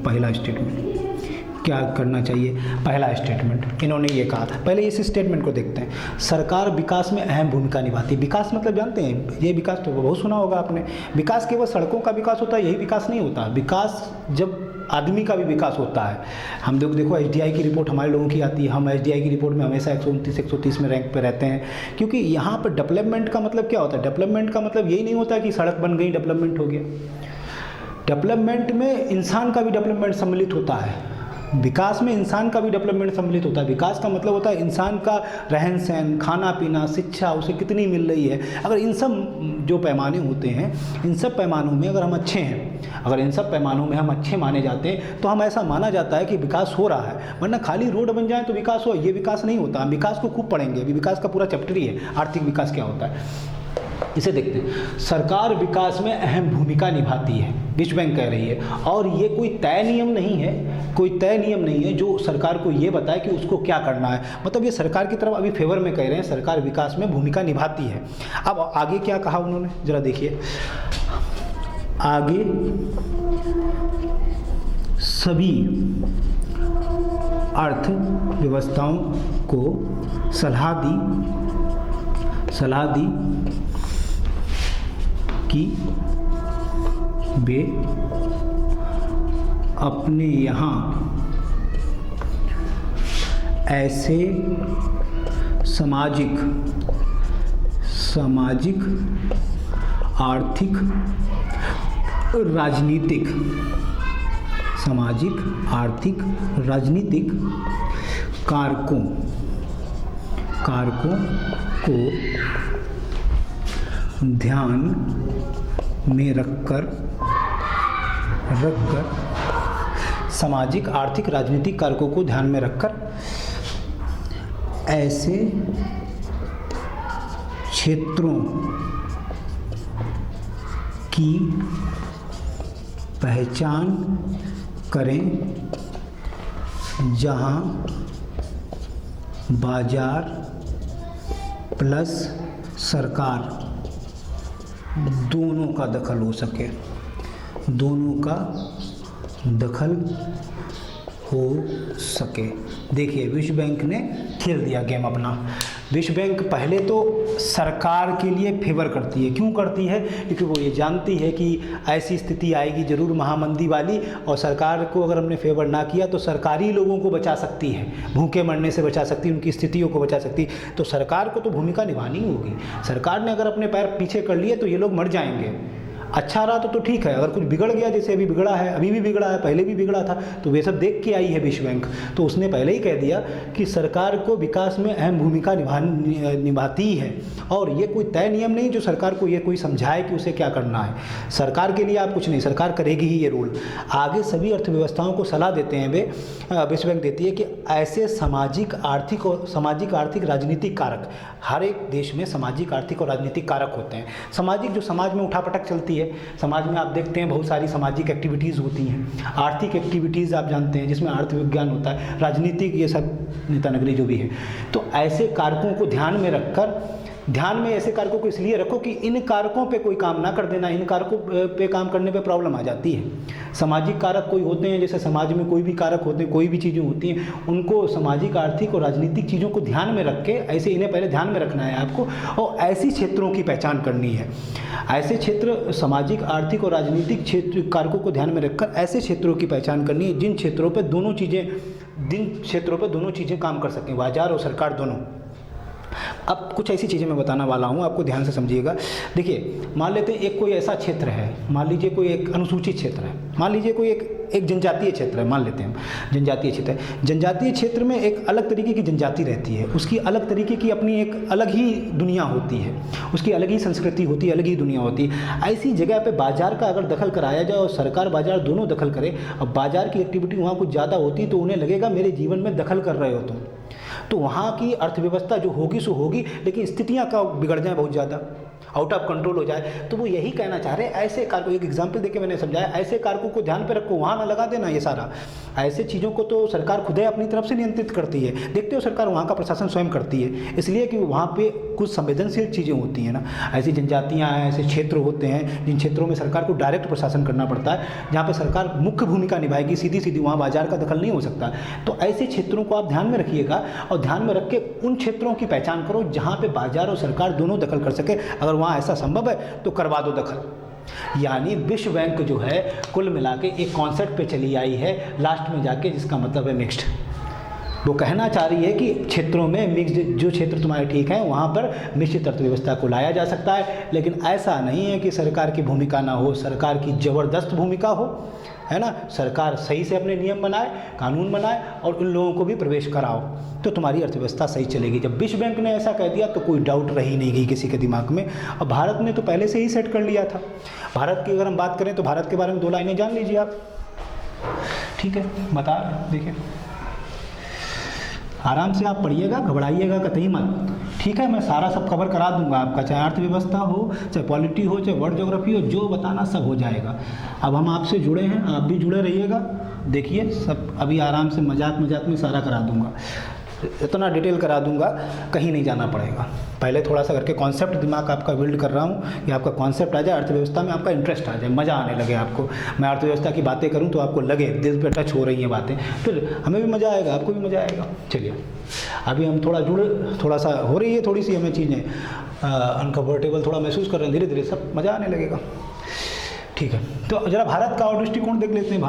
पहला स्टेटमेंट, क्या करना चाहिए, पहला स्टेटमेंट इन्होंने ये कहा था। पहले इस स्टेटमेंट को देखते हैं। सरकार विकास में अहम भूमिका निभाती है। विकास मतलब जानते हैं, ये विकास तो बहुत सुना होगा आपने। विकास केवल सड़कों का विकास होता है, यही विकास नहीं होता। विकास जब आदमी का भी विकास होता है। हम लोग देखो एसडीआई की रिपोर्ट हमारे लोगों की आती है, हम एसडीआई की रिपोर्ट में हमेशा 129-130 में रैंक पे रहते हैं, क्योंकि यहाँ पर डेवलपमेंट का मतलब क्या होता है। डेवलपमेंट का मतलब यही नहीं होता कि सड़क बन गई डेवलपमेंट हो गया। डेवलपमेंट में इंसान का भी डेवलपमेंट सम्मिलित होता है। विकास में इंसान का भी डेवलपमेंट सम्मिलित होता है। विकास का मतलब होता है इंसान का रहन सहन, खाना पीना, शिक्षा उसे कितनी मिल रही है। अगर इन सब जो पैमाने होते हैं, इन सब पैमानों में अगर हम अच्छे हैं, अगर इन सब पैमानों में हम अच्छे माने जाते हैं तो हम ऐसा माना जाता है कि विकास हो रहा है। वरना खाली रोड बन जाए तो विकास हो, ये विकास नहीं होता। हम विकास को खूब पढ़ेंगे, अभी विकास का पूरा चैप्टर ही है आर्थिक विकास क्या होता है। इसे देखते हैं। सरकार विकास में अहम भूमिका निभाती है, विश्व बैंक कह रही है। और ये कोई तय नियम नहीं है, कोई तय नियम नहीं है जो सरकार को ये बताए कि उसको क्या करना है। मतलब ये सरकार की तरफ अभी फेवर में कह रहे हैं, सरकार विकास में भूमिका निभाती है। अब आगे क्या कहा उन्होंने, जरा देखिए। आगे सभी अर्थव्यवस्थाओं को सलाह दी कि वे अपने यहाँ ऐसे सामाजिक, आर्थिक, राजनीतिक कारकों को ध्यान में रखकर सामाजिक, आर्थिक, राजनीतिक कारकों को ध्यान में रखकर ऐसे क्षेत्रों की पहचान करें जहां बाजार प्लस सरकार दोनों का दखल हो सके, देखिए विश्व बैंक ने खेल दिया गेम अपना। विश्व बैंक पहले तो सरकार के लिए फेवर करती है। क्यों करती है? क्योंकि वो ये जानती है कि ऐसी स्थिति आएगी जरूर महामंदी वाली, और सरकार को अगर हमने फेवर ना किया तो सरकारी लोगों को बचा सकती है, भूखे मरने से बचा सकती है, उनकी स्थितियों को बचा सकती है। तो सरकार को तो भूमिका निभानी होगी। सरकार ने अगर अपने पैर पीछे कर लिए तो ये लोग मर जाएंगे। अच्छा रहा तो ठीक है, अगर कुछ बिगड़ गया, जैसे अभी बिगड़ा है, अभी भी बिगड़ा है, पहले भी बिगड़ा था, तो वे सब देख के आई है विश्व बैंक। तो उसने पहले ही कह दिया कि सरकार को विकास में अहम भूमिका निभाती है। और ये कोई तय नियम नहीं जो सरकार को ये कोई समझाए कि उसे क्या करना है। सरकार के लिए आप कुछ नहीं, सरकार करेगी ही ये रूल। आगे सभी अर्थव्यवस्थाओं को सलाह देते हैं वे, विश्व बैंक देती है कि ऐसे सामाजिक आर्थिक राजनीतिक कारक, हर एक देश में सामाजिक, आर्थिक और राजनीतिक कारक होते हैं। सामाजिक, जो समाज में उठापटक चलती है, समाज में आप देखते हैं बहुत सारी सामाजिक एक्टिविटीज़ होती हैं। आर्थिक एक्टिविटीज़ आप जानते हैं जिसमें अर्थ विज्ञान होता है, राजनीतिक, ये सब नेता नगरी जो भी है। तो ऐसे कारकों को ध्यान में रखकर, ध्यान में ऐसे कारकों को इसलिए रखो कि इन कारकों पे कोई काम ना कर देना, इन कारकों पे काम करने पे प्रॉब्लम आ जाती है। सामाजिक कारक कोई होते हैं, जैसे समाज में कोई भी कारक होते हैं, कोई भी चीज़ें होती हैं, उनको सामाजिक, आर्थिक और राजनीतिक चीज़ों को ध्यान में रख के, ऐसे इन्हें पहले ध्यान में रखना है आपको, और ऐसी क्षेत्रों की पहचान करनी है। ऐसे क्षेत्र, सामाजिक, आर्थिक और राजनीतिक क्षेत्र कारकों को ध्यान में रखकर ऐसे क्षेत्रों की पहचान करनी है जिन क्षेत्रों पर दोनों चीज़ें काम कर सकें, बाजार और सरकार दोनों। अब कुछ ऐसी चीज़ें मैं बताना वाला हूँ, आपको ध्यान से समझिएगा। देखिए, मान लेते हैं एक कोई ऐसा क्षेत्र है, मान लीजिए कोई एक अनुसूचित क्षेत्र है, मान लीजिए कोई एक जनजातीय क्षेत्र है, मान लेते हैं हम जनजातीय क्षेत्र है। जनजातीय क्षेत्र में एक अलग तरीके की जनजाति रहती है, उसकी अलग तरीके की अपनी एक अलग ही दुनिया होती है, उसकी अलग ही संस्कृति होती है, अलग ही दुनिया होती है। ऐसी जगह पे बाजार का अगर दखल कराया जाए और सरकार बाजार दोनों दखल करे, और बाजार की एक्टिविटी वहाँ कुछ ज़्यादा होती है तो उन्हें लगेगा मेरे जीवन में दखल कर रहे हो तुम, तो वहाँ की अर्थव्यवस्था जो होगी सो होगी, लेकिन स्थितियाँ का बिगड़ जाए, बहुत ज़्यादा आउट ऑफ कंट्रोल हो जाए। तो वो यही कहना चाह रहे हैं, ऐसे कारकों, एक एग्जांपल देके मैंने समझाया, ऐसे कारकों को ध्यान पे रखो, वहाँ ना लगा देना ये सारा। ऐसे चीज़ों को तो सरकार खुद ही अपनी तरफ से नियंत्रित करती है। देखते हो सरकार वहाँ का प्रशासन स्वयं करती है, इसलिए कि वहाँ पे कुछ संवेदनशील चीज़ें होती हैं ना, ऐसी जनजातियाँ हैं, ऐसे क्षेत्र होते हैं जिन क्षेत्रों में सरकार को डायरेक्ट प्रशासन करना पड़ता है, जहाँ पर सरकार मुख्य भूमिका निभाएगी, सीधी, वहाँ बाजार का दखल नहीं हो सकता। तो ऐसे क्षेत्रों को आप ध्यान में रखिएगा, और ध्यान में रख के उन क्षेत्रों की पहचान करो जहाँ पे बाजार और सरकार दोनों दखल कर सके। अगर वहाँ ऐसा संभव है तो करवा दो दखल। यानी विश्व बैंक जो है कुल मिला के एक कॉन्सेप्ट पे चली आई है लास्ट में जाके, जिसका मतलब है मिक्स्ड। वो कहना चाह रही है कि क्षेत्रों में मिक्स्ड, जो क्षेत्र तुम्हारे ठीक हैं वहाँ पर मिश्रित अर्थव्यवस्था को लाया जा सकता है, लेकिन ऐसा नहीं है कि सरकार की भूमिका ना हो, सरकार की ज़बरदस्त भूमिका हो। है ना, सरकार सही से अपने नियम बनाए, कानून बनाए और उन लोगों को भी प्रवेश कराओ, तो तुम्हारी अर्थव्यवस्था सही चलेगी। जब विश्व बैंक ने ऐसा कह दिया तो कोई डाउट रही नहीं गई किसी के दिमाग में। और भारत ने तो पहले से ही सेट कर लिया था। भारत की अगर हम बात करें तो भारत के बारे में 2 लाइनें जान लीजिए आप, ठीक है, बता रहे देखिए, आराम से आप पढ़िएगा, घबराइएगा कतई मत, ठीक है। मैं सारा सब कवर करा दूंगा आपका, चाहे अर्थव्यवस्था हो, चाहे पॉलिटी हो, चाहे वर्ल्ड ज्योग्राफी हो, जो बताना सब हो जाएगा। अब हम आपसे जुड़े हैं, आप भी जुड़े रहिएगा, देखिए सब अभी आराम से मजाक में सारा करा दूंगा, इतना डिटेल करा दूंगा, कहीं नहीं जाना पड़ेगा। पहले थोड़ा सा करके कॉन्सेप्ट दिमाग आपका बिल्ड कर रहा हूँ कि आपका कॉन्सेप्ट आ जाए, अर्थव्यवस्था में आपका इंटरेस्ट आ जाए, मज़ा आने लगे आपको। मैं अर्थव्यवस्था की बातें करूँ तो आपको लगे दिल पे टच हो रही हैं बातें, फिर हमें भी मज़ा आएगा, आपको भी मज़ा आएगा। चलिए अभी हम थोड़ा सा हो रही है, थोड़ी सी हमें चीज़ें अनकम्फर्टेबल थोड़ा महसूस कर रहे हैं, धीरे धीरे सब मज़ा आने लगेगा, ठीक है। तो ज़रा भारत का और दृष्टिकोण देख लेते हैं।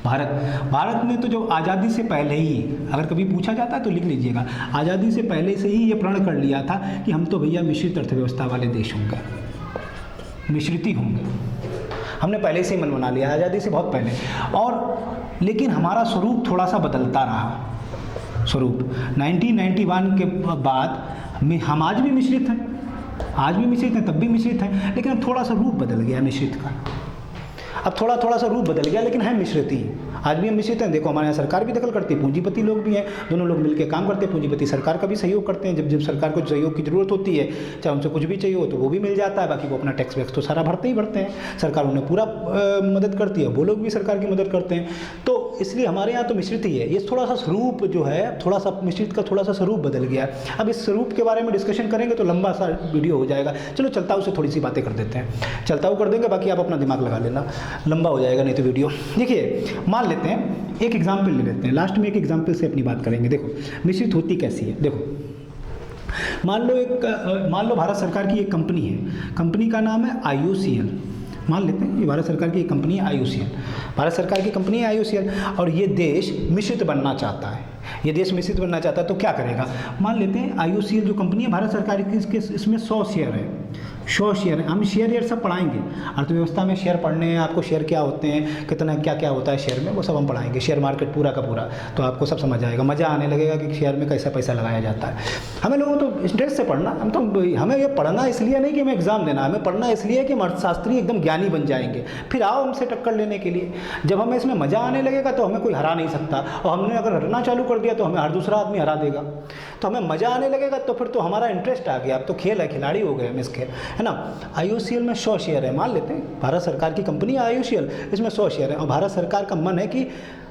भारत ने तो जो आज़ादी से पहले ही, अगर कभी पूछा जाता है तो लिख लीजिएगा, आज़ादी से पहले से ही ये प्रण कर लिया था कि हम तो भैया मिश्रित अर्थव्यवस्था वाले देश होंगे, मिश्रित ही होंगे। हमने पहले से ही मन बना लिया, आज़ादी से बहुत पहले। और लेकिन हमारा स्वरूप थोड़ा सा बदलता रहा। स्वरूप 1991 के बाद में हम आज भी मिश्रित हैं, तब भी मिश्रित हैं, लेकिन अब थोड़ा सा रूप बदल गया मिश्रित का। अब थोड़ा सा रूप बदल गया, लेकिन है मिश्रित ही, आज भी हम मिश्रित हैं। देखो हमारे यहाँ सरकार भी दखल करती है, पूंजीपति लोग भी हैं, दोनों लोग मिलकर काम करते हैं। पूंजीपति सरकार का भी सहयोग करते हैं, जब सरकार को सहयोग की ज़रूरत होती है, चाहे उनसे कुछ भी चाहिए हो तो वो भी मिल जाता है। बाकी वो अपना टैक्स वैक्स तो सारा भरते हैं, सरकार उन्हें पूरा मदद करती है, वो लोग भी सरकार की मदद करते हैं। तो इसलिए हमारे यहाँ तो मिश्रित ही है। ये थोड़ा सा स्वरूप जो है, थोड़ा सा मिश्रित का थोड़ा सा स्वरूप बदल गया। अब इस स्वरूप के बारे में डिस्कशन करेंगे तो लंबा सा वीडियो हो जाएगा। चलो चलताऊ से थोड़ी सी बातें कर देते हैं, चलताऊ कर देंगे, बाकी आप अपना दिमाग लगा लेना, लंबा हो जाएगा नहीं तो वीडियो। देखिए मान लेते हैं, एक एग्जाम्पल ले लेते हैं, लास्ट में एक एग्जाम्पल से अपनी बात करेंगे। देखो मिश्रित होती कैसी है। देखो मान लो भारत सरकार की एक कंपनी है, कंपनी का नाम है IOCL। मान लेते हैं ये भारत सरकार की एक कंपनी है IOCL, भारत सरकार की कंपनी है IOCL, और ये देश मिश्रित बनना चाहता है। ये देश मिश्रित बनना चाहता है तो क्या करेगा? मान लेते हैं IOCL जो कंपनी है भारत सरकार की, इसमें 100 शेयर है, 100 शेयर है। हम शेयर सब पढ़ाएंगे, अर्थव्यवस्था में शेयर पढ़ने हैं आपको, शेयर क्या होते हैं, कितना क्या होता है शेयर में, वो सब हम पढ़ाएंगे, शेयर मार्केट पूरा का पूरा, तो आपको सब समझ आएगा, मज़ा आने लगेगा कि शेयर में कैसा पैसा लगाया जाता है। हमें लोगों तो इंटरेस्ट से पढ़ना, हमें ये पढ़ना इसलिए नहीं कि हमें एग्जाम देना, हमें पढ़ना इसलिए कि हम अर्थशास्त्री एकदम ज्ञानी बन जाएंगे, फिर आओ हमसे टक्कर लेने के लिए। जब हमें इसमें मज़ा आने लगेगा तो हमें कोई हरा नहीं सकता, और हमने अगर हरना चालू कर दिया तो हमें हर दूसरा आदमी हरा देगा। तो हमें मज़ा आने लगेगा तो फिर तो हमारा इंटरेस्ट आ गया, अब तो खेल है, खिलाड़ी हो गए हम इसके, है ना। IOCL में 100 शेयर है, मान लेते हैं भारत सरकार की कंपनी है IOCL, इसमें 100 शेयर है, और भारत सरकार का मन है कि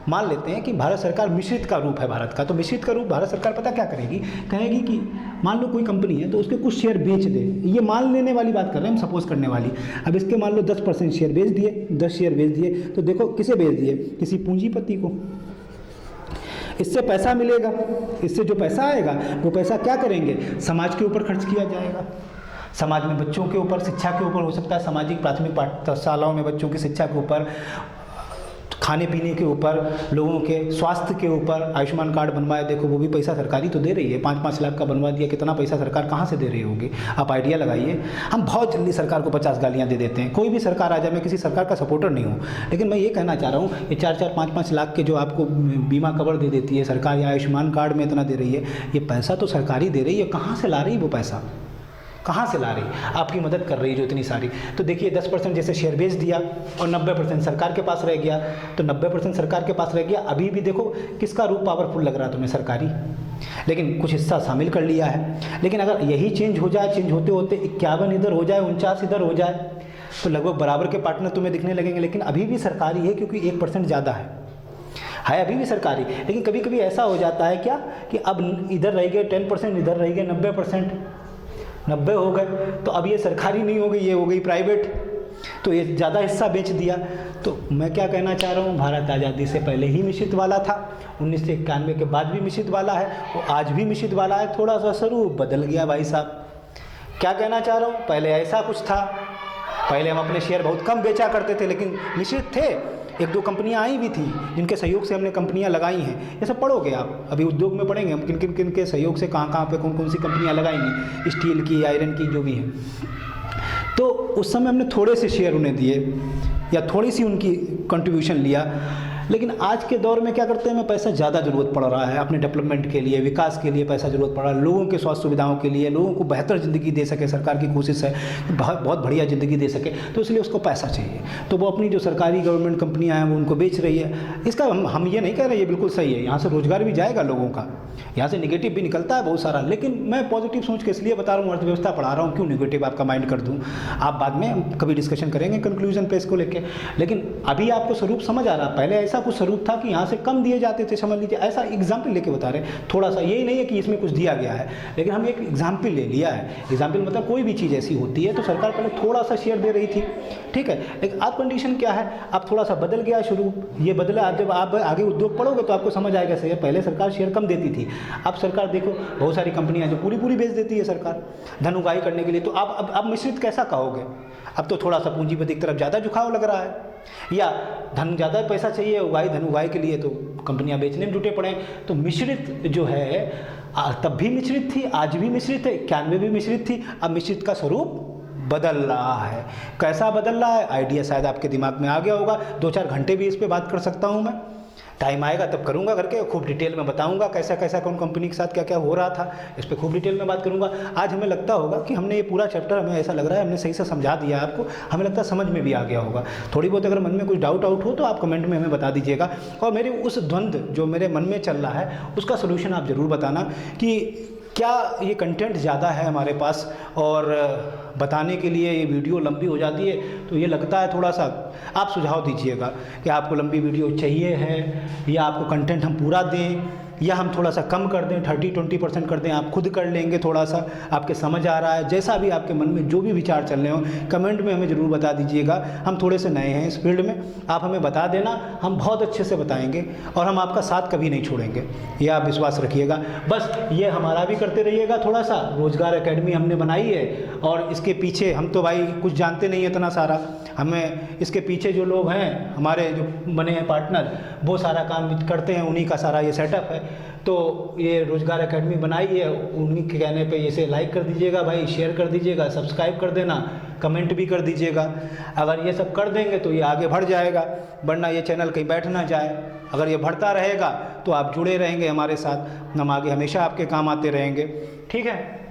मान लेते हैं कि भारत सरकार मिश्रित का रूप है भारत का, तो मिश्रित का रूप भारत सरकार पता क्या करेगी, कहेगी कि मान लो कोई कंपनी है तो उसके कुछ शेयर बेच दे, ये मान लेने वाली बात कर रहे हैं हम, सपोज करने वाली। अब इसके मान लो 10% शेयर बेच दिए, 10 शेयर बेच दिए, तो देखो किसे बेच दिए, किसी पूंजीपति को। इससे पैसा मिलेगा, इससे जो पैसा आएगा वो पैसा क्या करेंगे, समाज के ऊपर खर्च किया जाएगा, समाज में बच्चों के ऊपर, शिक्षा के ऊपर, हो सकता है सामाजिक प्राथमिक पाठशालाओं में बच्चों की शिक्षा के ऊपर, खाने पीने के ऊपर, लोगों के स्वास्थ्य के ऊपर। आयुष्मान कार्ड बनवाए, देखो वो भी पैसा सरकारी तो दे रही है, 5-5 लाख का बनवा दिया, कितना पैसा सरकार कहाँ से दे रही होगी, आप आइडिया लगाइए। हम बहुत जल्दी सरकार को 50 गालियाँ दे देते हैं, कोई भी सरकार आ जाए, मैं किसी सरकार का सपोर्टर नहीं हूँ, लेकिन मैं ये कहना चाह रहा हूँ, ये 4-4, 5-5 लाख के जो आपको बीमा कवर दे देती है सरकार, या आयुष्मान कार्ड में इतना दे रही है, ये पैसा तो सरकारी दे रही है, कहाँ से ला रही है वो पैसा, कहाँ से ला रही, आपकी मदद कर रही है जो इतनी सारी। तो देखिए 10% जैसे शेयर बेच दिया और 90% सरकार के पास रह गया, तो 90% सरकार के पास रह गया। अभी भी देखो किसका रूप पावरफुल लग रहा है तुम्हें, सरकारी, लेकिन कुछ हिस्सा शामिल कर लिया है। लेकिन अगर यही चेंज हो जाए, चेंज होते होते 51 इधर हो जाए, 49 इधर हो जाए, तो लगभग बराबर के पार्टनर तुम्हें दिखने लगेंगे, लेकिन अभी भी सरकारी है क्योंकि 1% ज़्यादा है अभी भी सरकारी। लेकिन कभी कभी ऐसा हो जाता है क्या कि अब इधर रह गए 10%, इधर रह गए 90%, 90 हो गए, तो अब ये सरकारी नहीं हो गई, ये हो गई प्राइवेट, तो ये ज़्यादा हिस्सा बेच दिया। तो मैं क्या कहना चाह रहा हूँ, भारत आज़ादी से पहले ही मिश्रित वाला था, 1991 के बाद भी मिश्रित वाला है, वो आज भी मिश्रित वाला है, थोड़ा सा स्वरूप बदल गया भाई साहब। क्या कहना चाह रहा हूँ, पहले ऐसा कुछ था, पहले हम अपने शेयर बहुत कम बेचा करते थे, लेकिन मिश्रित थे। 1-2 कंपनियां आई भी थी जिनके सहयोग से हमने कंपनियां लगाई हैं, ये सब पढ़ोगे आप, अभी उद्योग में पढ़ेंगे हम किन के सहयोग से कहाँ पे कौन सी कंपनियां लगाएंगी, स्टील की, आयरन की, जो भी है। तो उस समय हमने थोड़े से शेयर उन्हें दिए, या थोड़ी सी उनकी कंट्रीब्यूशन लिया। लेकिन आज के दौर में क्या करते हैं, हमें पैसा ज़्यादा ज़रूरत पड़ रहा है अपने डेवलपमेंट के लिए, विकास के लिए पैसा ज़रूरत पड़ रहा है, लोगों के स्वास्थ्य सुविधाओं के लिए, लोगों को बेहतर ज़िंदगी दे सके, सरकार की कोशिश है बहुत बढ़िया ज़िंदगी दे सके, तो इसलिए उसको पैसा चाहिए। तो वो अपनी जो सरकारी गवर्नमेंट कंपनियां हैं वो उनको बेच रही है। इसका हम ये नहीं कह रहे ये बिल्कुल सही है, यहाँ से रोज़गार भी जाएगा लोगों का, यहाँ से निगेटिव भी निकलता है बहुत सारा, लेकिन मैं पॉजिटिव सोच के इसलिए बता रहा हूँ, अर्थव्यवस्था पढ़ा रहा हूँ, क्यों निगेटिव आपका माइंड कर दूँ। आप बाद में कभी डिस्कशन करेंगे कंक्लूजन पे इसको लेके, लेकिन अभी आपको स्वरूप समझ आ रहा है। पहले ऐसा कुछ स्वरूप था कि यहाँ से कम दिए जाते थे, समझ लीजिए, ऐसा एग्जाम्पल लेके बता रहे हैं थोड़ा सा। यही नहीं है कि इसमें कुछ दिया गया है, लेकिन हम एक एग्जाम्पल ले लिया है। एग्जाम्पल मतलब कोई भी चीज़ ऐसी होती है तो सरकार पहले थोड़ा सा शेयर दे रही थी, ठीक है, लेकिन अब कंडीशन क्या है, अब थोड़ा सा बदल गया शुरू, ये बदला। आप जब आप आगे उद्योग पढ़ोगे तो आपको समझ आएगा सही है। पहले सरकार शेयर कम देती थी, अब सरकार देखो बहुत सारी कंपनियां जो पूरी बेच देती है सरकार धन उगाही करने के लिए। तो आप अब मिश्रित कैसा कहोगे, अब तो थोड़ा सा पूंजीपति की तरफ ज़्यादा झुकाव लग रहा है, या धन ज़्यादा पैसा चाहिए धन उगाही के लिए, तो कंपनियां बेचने में जुटे पड़े। तो मिश्रित जो है तब भी मिश्रित थी, आज भी मिश्रित है, 91 भी मिश्रित थी, अब मिश्रित का स्वरूप बदल रहा है। कैसा बदल रहा है, आइडिया शायद आपके दिमाग में आ गया होगा। 2-4 घंटे भी इस पे बात कर सकता हूँ मैं, टाइम आएगा तब करूँगा करके, खूब डिटेल में बताऊँगा कैसा कैसा कौन कंपनी के साथ क्या क्या हो रहा था, इस पर खूब डिटेल में बात करूँगा। आज हमें लगता होगा कि हमने ये पूरा चैप्टर, हमें ऐसा लग रहा है हमने सही से समझा दिया आपको, हमें लगता है समझ में भी आ गया होगा। थोड़ी बहुत अगर मन में कुछ डाउट आउट हो तो आप कमेंट में हमें बता दीजिएगा, और मेरे उस द्वंद्व जो मेरे मन में चल रहा है उसका सोल्यूशन आप ज़रूर बताना कि क्या ये कंटेंट ज़्यादा है हमारे पास, और बताने के लिए ये वीडियो लंबी हो जाती है, तो ये लगता है थोड़ा सा आप सुझाव दीजिएगा कि आपको लंबी वीडियो चाहिए है, या आपको कंटेंट हम पूरा दें, या हम थोड़ा सा कम कर दें, 30-20% कर दें, आप खुद कर लेंगे। थोड़ा सा आपके समझ आ रहा है, जैसा भी आपके मन में जो भी विचार चल रहे हो कमेंट में हमें ज़रूर बता दीजिएगा। हम थोड़े से नए हैं इस फील्ड में, आप हमें बता देना, हम बहुत अच्छे से बताएंगे और हम आपका साथ कभी नहीं छोड़ेंगे, ये आप विश्वास रखिएगा। बस ये हमारा भी करते रहिएगा। थोड़ा सा रोजगार एकेडमी हमने बनाई है, और इसके पीछे हम तो भाई कुछ जानते नहीं इतना सारा, हमें इसके पीछे जो लोग हैं हमारे जो बने हैं पार्टनर, वो सारा काम करते हैं, उन्हीं का सारा ये सेटअप है। तो ये रोजगार एकेडमी बनाई है, उन्हीं के कहने पे इसे लाइक कर दीजिएगा भाई, शेयर कर दीजिएगा, सब्सक्राइब कर देना, कमेंट भी कर दीजिएगा। अगर ये सब कर देंगे तो ये आगे बढ़ जाएगा, वरना ये चैनल कहीं बैठ ना जाए। अगर ये बढ़ता रहेगा तो आप जुड़े रहेंगे हमारे साथ, हम आगे हमेशा आपके काम आते रहेंगे, ठीक है।